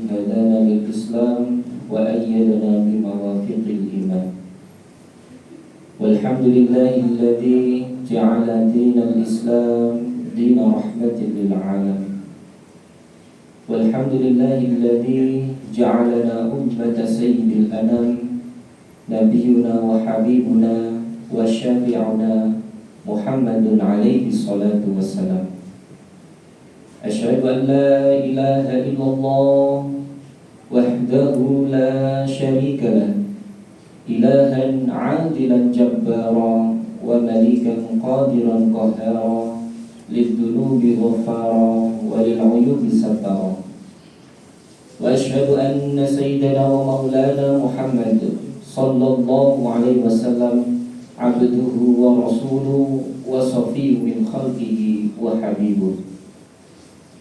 هدانا للإسلام وأيدنا بموافق الإيمان. والحمد لله الذي جعل دين الإسلام دين رحمة للعالم. والحمد لله الذي جعلنا أمة سيد الأنام نبينا وحبيبنا وشافعنا محمد عليه الصلاة والسلام. أشهد أن لا إله إلا الله وحده لا شريك له إلها عادلا جبارا ومليكا قادرا قهارا للذنوب غفارا وللعيوب ستارا. وأشهد أن سيدنا ومولانا محمد صلى الله عليه وسلم عبده ورسوله وصفيه من خلقه وحبيبه.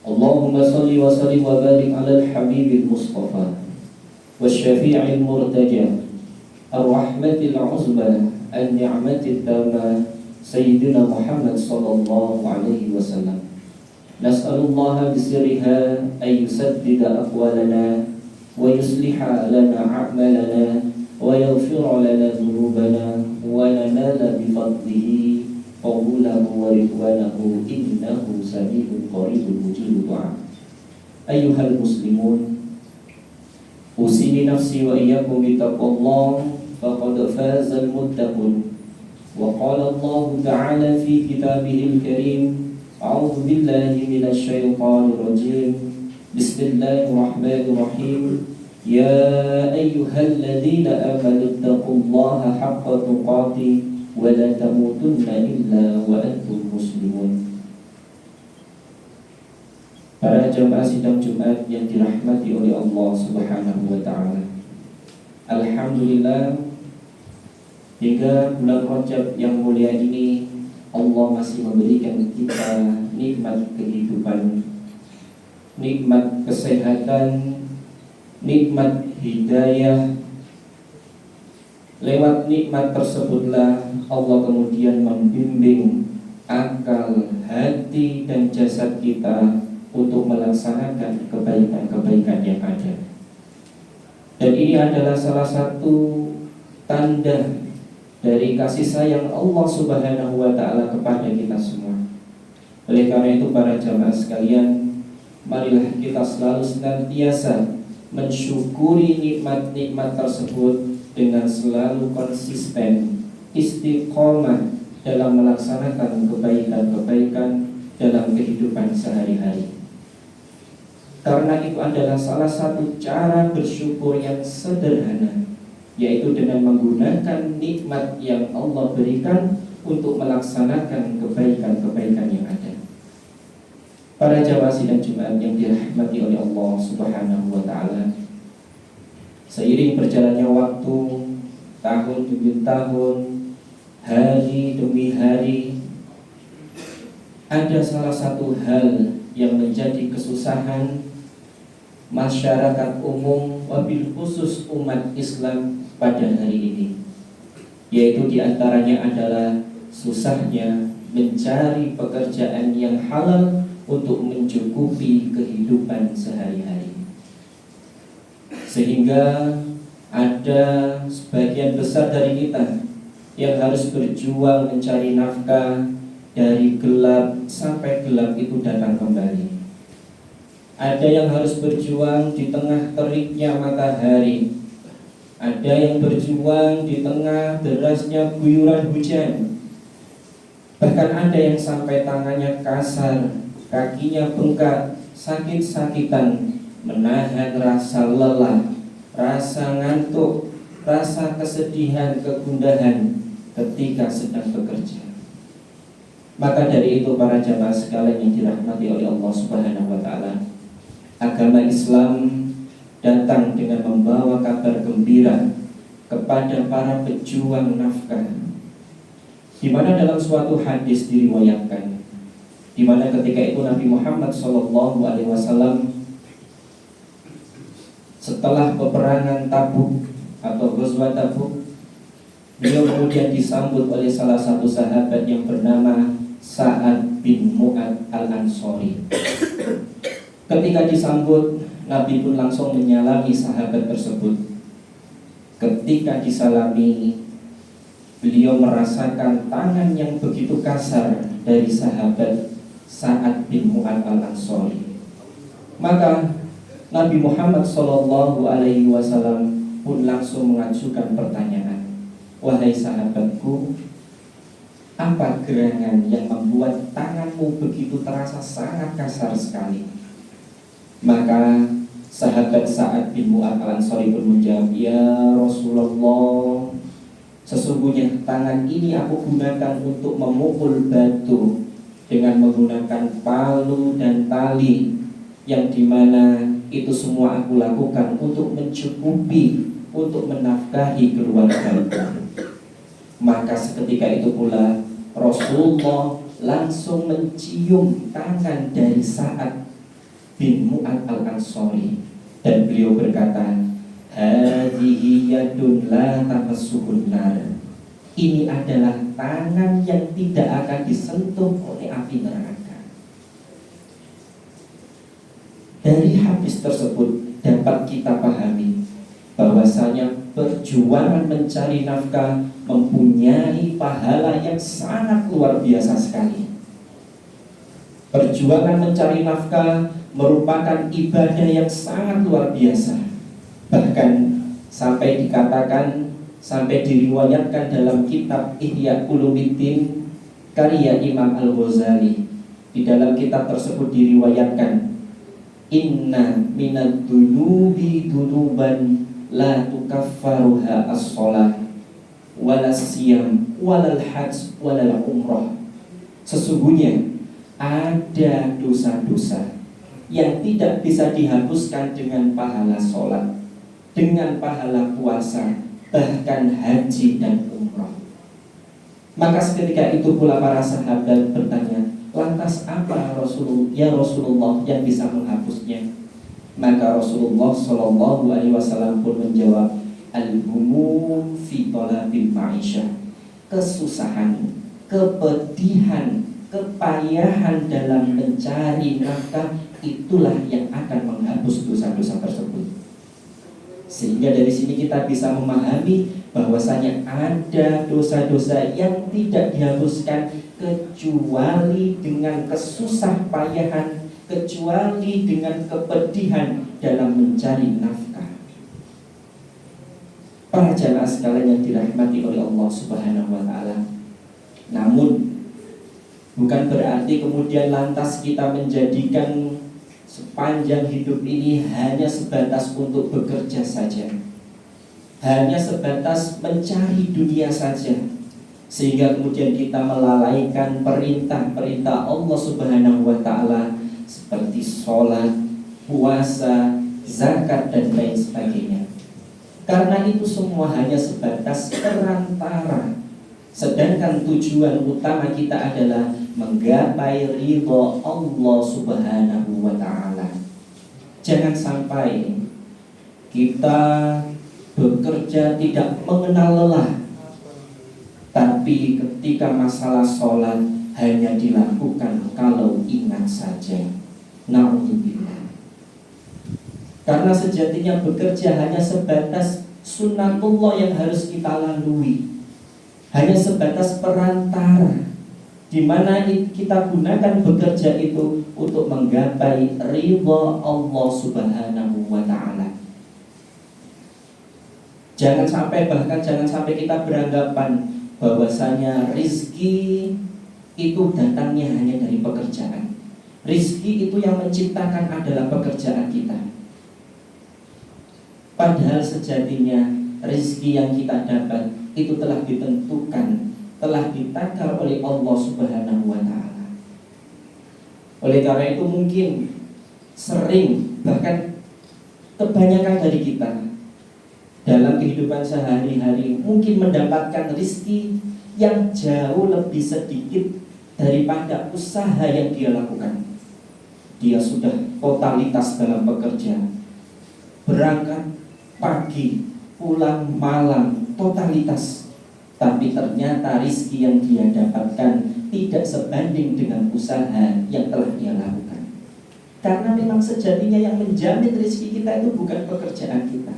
اللهم صل وسلم وبارك على الحبيب المصطفى والشفيع المرتجى الرحمة العظمى النعمة التامة سيدنا محمد صلى الله عليه وسلم. نسأل الله بسرها أن يسدد أقوالنا ويصلح لنا أعمالنا ويغفر لنا ذنوبنا وننال بفضله قبوله ورضوانه إنه سميع قريب مجيب دعاء. أيها المسلمون، أوصي نفسي وإياكم بتقوى الله فقد فاز المتقون. وقال الله تعالى في كتابه الكريم: أعوذ بالله من الشيطان الرجيم، بسم الله الرحمن الرحيم، يا أيها الذين آمنوا اتقوا الله حق تقاته ولا تموتن إلا وأنتم مسلمون. Para jamaah sidang Jumat yang dirahmati oleh Allah Subhanahu wa taala. Alhamdulillah, hingga bulan Rajab yang mulia ini Allah masih memberikan kita nikmat kehidupan, nikmat kesehatan, nikmat hidayah. Lewat nikmat tersebutlah Allah kemudian membimbing akal, hati, dan jasad kita untuk melaksanakan kebaikan-kebaikan yang ada. Dan ini adalah salah satu tanda dari kasih sayang Allah Subhanahu wa taala kepada kita semua. Oleh karena itu para jamaah sekalian, marilah kita selalu senantiasa mensyukuri nikmat-nikmat tersebut dengan selalu konsisten, istiqomah dalam melaksanakan kebaikan-kebaikan dalam kehidupan sehari-hari. Karena itu adalah salah satu cara bersyukur yang sederhana, yaitu dengan menggunakan nikmat yang Allah berikan untuk melaksanakan kebaikan-kebaikan yang ada. Para jamaah sidang Jumat yang dirahmati oleh Allah Subhanahu wa taala, seiring berjalannya waktu, tahun demi tahun, hari demi hari, ada salah satu hal yang menjadi kesusahan masyarakat umum, wabil khusus umat Islam pada hari ini, yaitu diantaranya adalah susahnya mencari pekerjaan yang halal untuk mencukupi kehidupan sehari-hari. Sehingga ada sebagian besar dari kita yang harus berjuang mencari nafkah dari gelap sampai gelap itu datang kembali. Ada yang harus berjuang di tengah teriknya matahari. Ada yang berjuang di tengah derasnya guyuran hujan. Bahkan ada yang sampai tangannya kasar, kakinya bengkak, sakit-sakitan, menahan rasa lelah, rasa ngantuk, rasa kesedihan, kegundahan ketika sedang bekerja. Maka dari itu para jamaah sekalian yang dirahmati oleh Allah Subhanahu wa taala, agama Islam datang dengan membawa kabar gembira kepada para pejuang nafkah, di mana dalam suatu hadis diriwayatkan, di mana ketika itu Nabi Muhammad SAW setelah peperangan Tabuk atau Ghazwat Tabuk, beliau kemudian disambut oleh salah satu sahabat yang bernama Sa'ad bin Mu'ad al-Ansori. Ketika disambut, Nabi pun langsung menyalami sahabat tersebut. Ketika disalami, beliau merasakan tangan yang begitu kasar dari sahabat Sa'ad bin Mu'adz al-Ansari. Maka Nabi Muhammad SAW pun langsung mengajukan pertanyaan, "Wahai sahabatku, apa gerangan yang membuat tanganmu begitu terasa sangat kasar sekali?" Maka sahabat Sa'ad bin Mu'adz al-Ansari pun menjawab, "Ya Rasulullah, sesungguhnya tangan ini aku gunakan untuk memukul batu dengan menggunakan palu dan tali, yang dimana itu semua aku lakukan untuk mencukupi, untuk menafkahi keluarga." Maka seketika itu pula Rasulullah langsung mencium tangan dari Sa'ad bin Mu'adz al-Ansari, dan beliau berkata, "Hadhihi yadun la tamassuhun nar." Ini adalah tangan yang tidak akan disentuh oleh api neraka. Dari hadis tersebut dapat kita pahami bahwasanya perjuangan mencari nafkah mempunyai pahala yang sangat luar biasa sekali. Perjuangan mencari nafkah merupakan ibadah yang sangat luar biasa. Bahkan sampai dikatakan, sampai diriwayatkan dalam kitab Ihya Ulumuddin karya Imam Al-Ghazali. Di dalam kitab tersebut diriwayatkan, "Inna minad dunubi dunuban la tukaffaruha as-shalah wala siyam walal hajj walal umrah." Sesungguhnya ada dosa-dosa yang tidak bisa dihapuskan dengan pahala sholat, dengan pahala puasa, bahkan haji dan umrah. Maka seketika itu pula para sahabat bertanya, "Lantas apa Rasulullah yang bisa menghapusnya?" Maka Rasulullah SAW pun menjawab, "Al-humum fi talabil ma'isyah." Kesusahan, kepedihan, kepayahan dalam mencari nafkah, itulah yang akan menghapus dosa-dosa tersebut. Sehingga dari sini kita bisa memahami bahwasanya ada dosa-dosa yang tidak dihapuskan kecuali dengan kesusah payahan, kecuali dengan kepedihan dalam mencari nafkah. Para jamaah sekalian yang dirahmati oleh Allah Subhanahu wa taala. Namun bukan berarti kemudian lantas kita menjadikan sepanjang hidup ini hanya sebatas untuk bekerja saja, hanya sebatas mencari dunia saja, sehingga kemudian kita melalaikan perintah-perintah Allah Subhanahu wa taala seperti sholat, puasa, zakat dan lain sebagainya. Karena itu semua hanya sebatas perantara, sedangkan tujuan utama kita adalah menggapai ridha Allah Subhanahu wa ta'ala. Jangan sampai kita bekerja tidak mengenal lelah, tapi ketika masalah sholat hanya dilakukan kalau ingat saja. Na'udzubillah. Karena sejatinya bekerja hanya sebatas sunnatullah yang harus kita lalui, hanya sebatas perantara di mana kita gunakan bekerja itu untuk menggapai ridha Allah Subhanahu wa ta'ala. Jangan sampai kita beranggapan bahwasanya rizki itu datangnya hanya dari pekerjaan. Rizki itu yang menciptakan adalah pekerjaan kita. Padahal sejatinya rizki yang kita dapat itu telah ditentukan, telah ditakar oleh Allah Subhanahu wa ta'ala. Oleh karena itu mungkin sering, bahkan kebanyakan dari kita dalam kehidupan sehari-hari mungkin mendapatkan rizki yang jauh lebih sedikit daripada usaha yang dia lakukan. Dia sudah totalitas dalam bekerja, berangkat pagi, pulang malam, totalitas. Tapi ternyata rizki yang dia dapatkan tidak sebanding dengan usaha yang telah dia lakukan. Karena memang sejatinya yang menjamin rezeki kita itu bukan pekerjaan kita,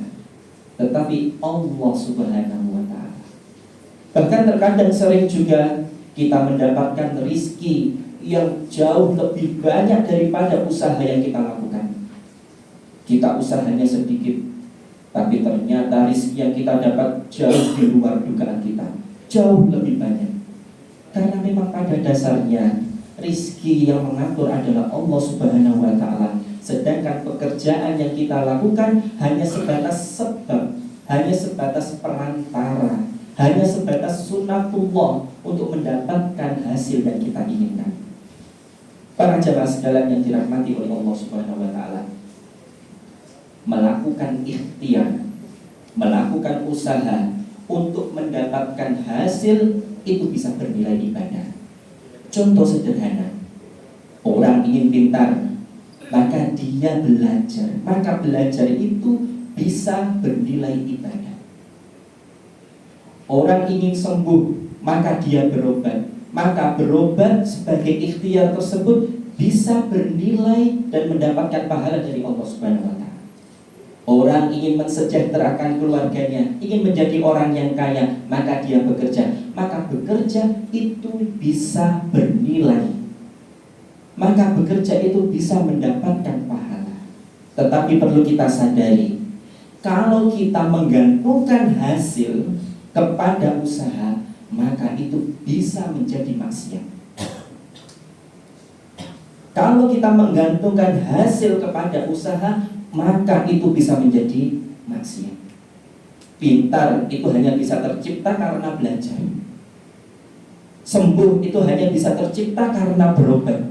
tetapi Allah Subhanahu wa ta'ala. Bahkan terkadang sering juga kita mendapatkan rezeki yang jauh lebih banyak daripada usaha yang kita lakukan. Kita usahanya sedikit, tapi ternyata rezeki yang kita dapat jauh di luar dugaan kita, jauh lebih banyak. Karena memang pada dasarnya rizki yang mengatur adalah Allah Subhanahu wa ta'ala. Sedangkan pekerjaan yang kita lakukan hanya sebatas sebab, hanya sebatas perantara, hanya sebatas sunatullah untuk mendapatkan hasil yang kita inginkan. Para jamaah sekalian yang dirahmati oleh Allah Subhanahu wa ta'ala, melakukan ikhtiar, melakukan usaha untuk mendapatkan hasil itu bisa bernilai ibadah. Contoh sederhana, orang ingin pintar, maka dia belajar, maka belajar itu bisa bernilai ibadah. Orang ingin sembuh, maka dia berobat, maka berobat sebagai ikhtiar tersebut bisa bernilai dan mendapatkan pahala dari Allah Subhanahu wa ta'ala. Orang ingin mensejahterakan keluarganya, ingin menjadi orang yang kaya, maka dia bekerja, maka bekerja itu bisa bernilai, maka bekerja itu bisa mendapatkan pahala. Tetapi perlu kita sadari, kalau kita menggantungkan hasil kepada usaha, maka itu bisa menjadi maksiat. Kalau kita menggantungkan hasil kepada usaha, maka itu bisa menjadi maksiat. Pintar itu hanya bisa tercipta karena belajar. Sembuh itu hanya bisa tercipta karena berobat.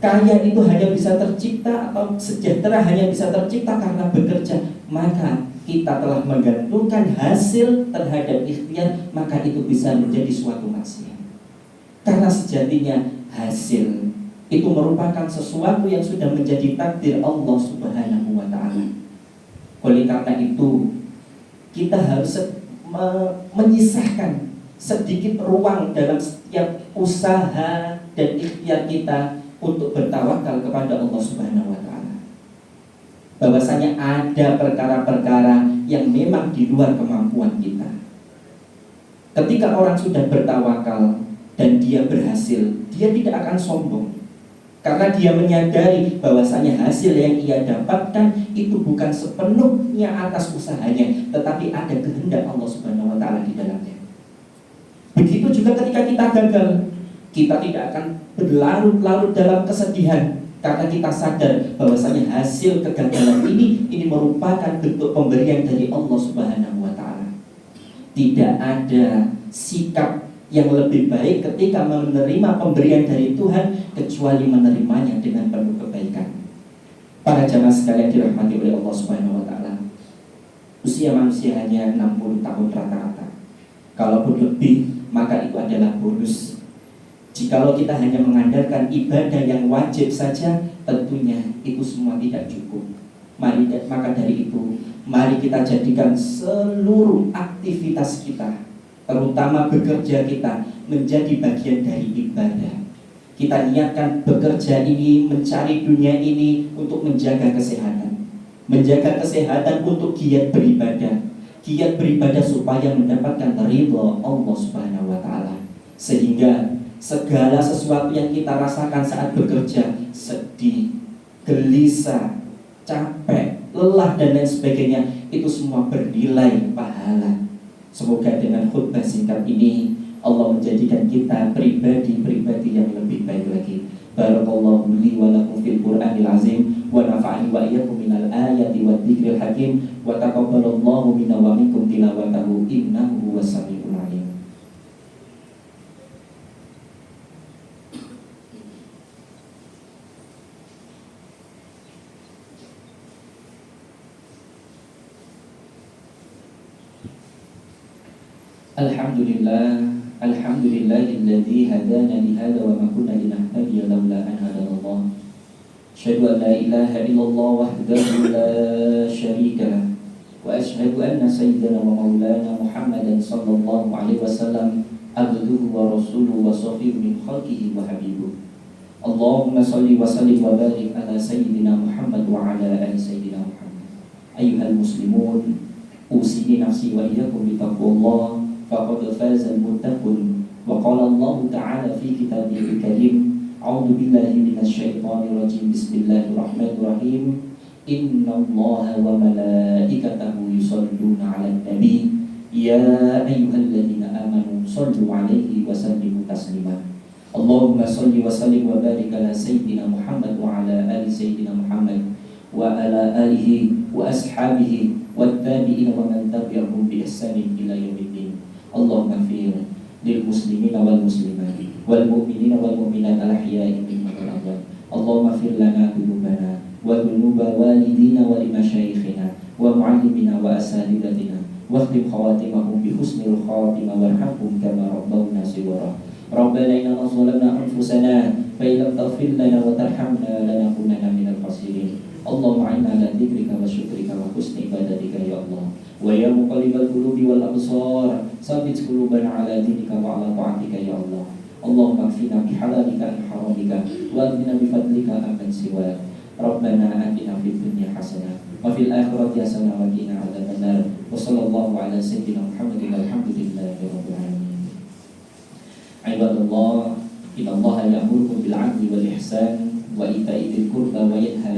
Kaya itu hanya bisa tercipta, atau sejahtera hanya bisa tercipta karena bekerja. Maka kita telah menggantungkan hasil terhadap ikhtiar, maka itu bisa menjadi suatu maksiat. Karena sejatinya hasil itu merupakan sesuatu yang sudah menjadi takdir Allah Subhanahu wa ta'ala. Oleh karena itu, kita harus menyisahkan sedikit ruang dalam setiap usaha dan ikhtiar kita untuk bertawakal kepada Allah Subhanahu wa ta'ala. Bahwasanya ada perkara-perkara yang memang di luar kemampuan kita. Ketika orang sudah bertawakal dan dia berhasil, dia tidak akan sombong. Karena dia menyadari bahwasanya hasil yang ia dapatkan itu bukan sepenuhnya atas usahanya, tetapi ada kehendak Allah Subhanahu wa ta'ala di dalamnya. Begitu juga ketika kita gagal, kita tidak akan berlarut-larut dalam kesedihan, karena kita sadar bahwasanya hasil kegagalan ini merupakan bentuk pemberian dari Allah Subhanahu wa ta'ala. Tidak ada sikap yang lebih baik ketika menerima pemberian dari Tuhan kecuali menerimanya dengan penuh kebaikan. Para jamaah sekalian dirahmati oleh Allah Subhanahu wa ta'ala, usia manusia hanya 60 tahun rata-rata. Kalaupun lebih, maka itu adalah bonus. Jikalau kita hanya mengandalkan ibadah yang wajib saja, tentunya itu semua tidak cukup. Maka dari itu, mari kita jadikan seluruh aktivitas kita, terutama bekerja kita, menjadi bagian dari ibadah. Kita niatkan bekerja ini, mencari dunia ini untuk menjaga kesehatan. Menjaga kesehatan untuk giat beribadah. Giat beribadah supaya mendapatkan ridha Allah Subhanahu wa ta'ala. Sehingga segala sesuatu yang kita rasakan saat bekerja, sedih, gelisah, capek, lelah dan lain sebagainya, itu semua bernilai pahala. Semoga dengan khutbah singkat ini Allah menjadikan kita pribadi-pribadi yang lebih baik lagi. Barakallahu li wa lakum fil Qur'anil azim wa nafa'ani wa iyyakum minal ayati wa dzikril hakim wa taqabbalallahu minna wa minkum tilawatahu innahu huwas samiul alim. Alhamdulillahilladzi hadana li hadza wa ma kunna linahtadiya laula an hadana. Asyhadu an la ilaha illallah wahdahu la syarika lah wa asyhadu anna sayyidana wa maulana Muhammadan sallallahu alaihi wasallam abduhu wa rasuluhu wa safiyyu min khalqihi wa habibuh. Allahumma salli wa sallim wa barik ala sayyidina Muhammad wa ala ali sayyidina Muhammad. Ayyuhal muslimun, usini nafsi wa iyyakum bi taqwallah faqad faza al-muttaqun. Wa qala Allah ta'ala fi kitabihil karim, a'udzu billahi minasy syaithanir rajim. Bismillahirrahmanirrahim. Innallaha wa malaikatahu yusholluna 'alan nabi ya ayyuhalladzina amanu shallu 'alaihi wa sallimu taslima. Allahumma shalli wa sallim wa barik ala sayyidina Muhammad wa ala ali sayyidina Muhammad wa ala alihi wa ashabihi wat tabi'in wa man tabi'ahum bi ihsanin ila yaumiddin. Allahumma fir lil muslimina wal muslimat wal mu'minina wal mu'minat al ahya'i minhum wal amwat. Allahumma fir lana dhunubana wa dhunuba walidina wa limasyayikhina wa muallimina wa asatidatina wa khtim khawatimahum bi husnil khatimah warhamhum kama rabbawna shighara. Rabbana inna zalamna anfusana fa in lam taghfir lana wa tarhamna lanakunanna minal khasirin. Allahumma inna ala dzikrika wa syukrika wa husni ibadatika ya Allah. Wa ya muqallibal qulubi wal absar, tsabbit qulubana ala dinika wa ala ta'atika ya Allah. Allahumma kfina bihalalika an haramika wa aghnina bifadlika amman siwak. Rabbana atina fid dunya hasanah wa fil akhirati hasanah wa qina adzabannar. Wa sallallahu ala sayyidina Muhammadin walhamdulillahi rabbil alamin. Ibadallah, innallaha ya'murukum bil 'adli wal ihsan wa ita'i dzil qurba wa yanha